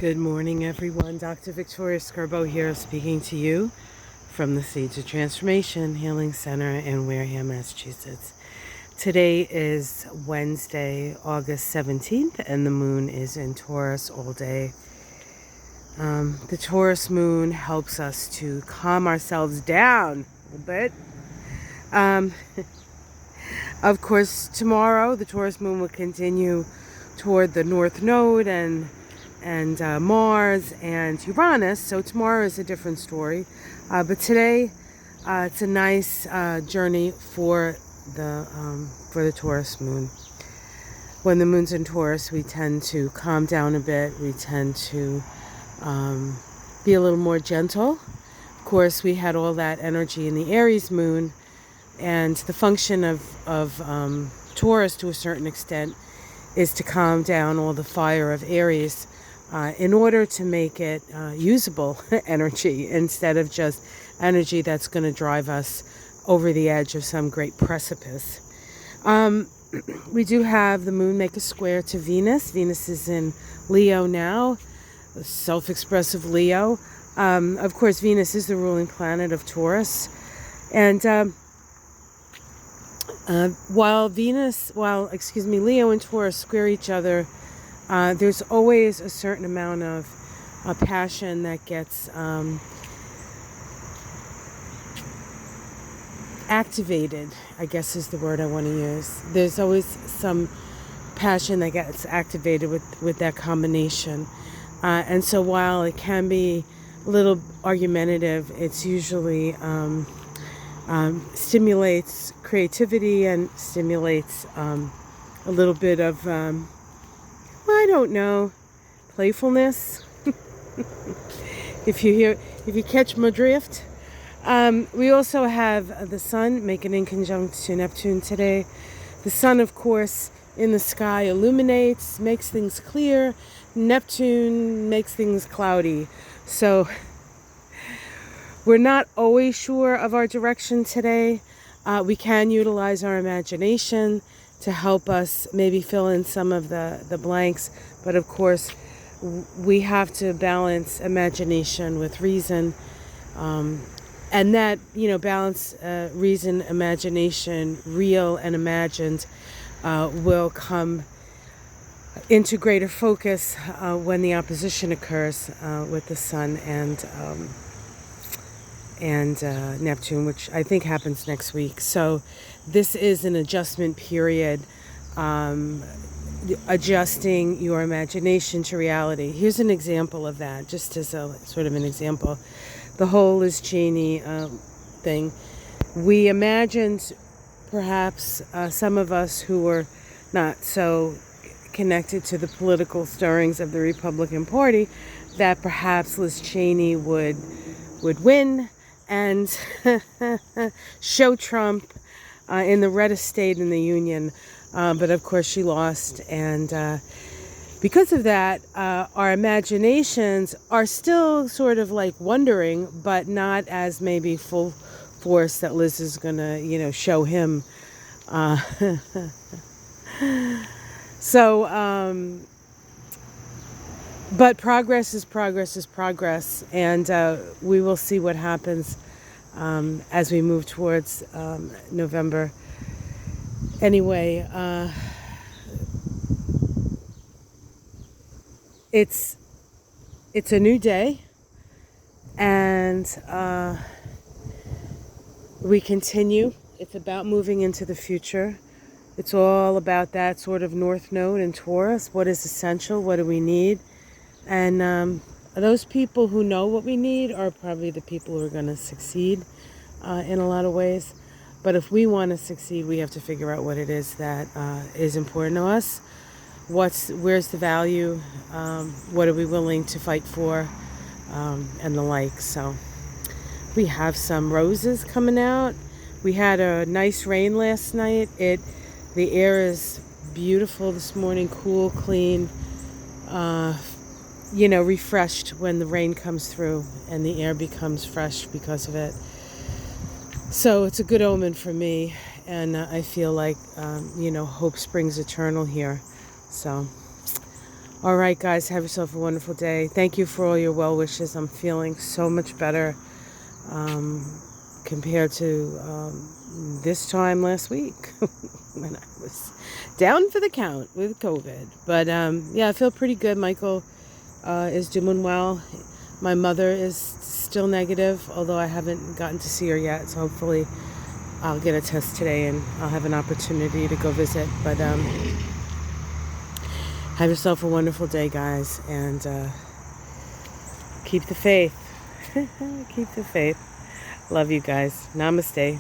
Good morning, everyone. Dr. Victoria Skirbo here, speaking to you from the Seeds of Transformation Healing Center in Wareham, Massachusetts. Today is Wednesday, August 17th, and the moon is in Taurus all day. The Taurus moon helps us to calm ourselves down a little bit. Of course, tomorrow the Taurus moon will continue toward the North Node and Mars and Uranus. So tomorrow is a different story. But today, it's a nice journey for the Taurus moon. When the moon's in Taurus, we tend to calm down a bit. We tend to be a little more gentle. Of course, we had all that energy in the Aries moon, and the function of Taurus to a certain extent is to calm down all the fire of Aries in order to make it usable energy instead of just energy that's going to drive us over the edge of some great precipice. We do have the moon make a square to Venus. Venus is in Leo now, self-expressive Leo. Of course, Venus is the ruling planet of Taurus. And while Leo and Taurus square each other, there's always a certain amount of passion that gets activated, I guess is the word I want to use. There's always some passion that gets activated with that combination. And so while it can be a little argumentative, it's usually stimulates creativity and stimulates a little bit of I don't know, playfulness. If you catch my drift. We also have the sun making in conjunct to Neptune today. The sun, of course, in the sky illuminates, makes things clear. Neptune makes things cloudy. So we're not always sure of our direction today. We can utilize our imagination to help us maybe fill in some of the blanks. But of course, we have to balance imagination with reason. And that, balance reason, imagination, real and imagined, will come into greater focus when the opposition occurs with the sun and Neptune, which I think happens next week. So this is an adjustment period, adjusting your imagination to reality. Here's an example of that, just as a sort of an example. The whole Liz Cheney thing. We imagined, perhaps, some of us who were not so connected to the political stirrings of the Republican Party, that perhaps Liz Cheney would win and show Trump in the reddest state in the Union. But of course she lost, and because of that, our imaginations are still sort of like wondering, but not as maybe full force that Liz is gonna, show him. But progress is progress, and we will see what happens as we move towards November. Anyway, it's a new day, and we continue. It's about moving into the future. It's all about that sort of North Node and Taurus. What is essential? What do we need? And those people who know what we need are probably the people who are going to succeed in a lot of ways. But if we want to succeed, we have to figure out what it is that is important to us. Where's the value? What are we willing to fight for? And the like. So we have some roses coming out. We had a nice rain last night. The air is beautiful this morning, cool, clean, refreshed when the rain comes through and the air becomes fresh because of it. So it's a good omen for me, and I feel like, hope springs eternal here. So All right, guys, have yourself a wonderful day. Thank you for all your well wishes. I'm feeling so much better um, compared to this time last week when I was down for the count with COVID. But yeah, I feel pretty good. Michael is doing well. My mother is still negative, although I haven't gotten to see her yet. So hopefully I'll get a test today and I'll have an opportunity to go visit. But have yourself a wonderful day, guys, and keep the faith. Keep the faith. Love you guys. Namaste.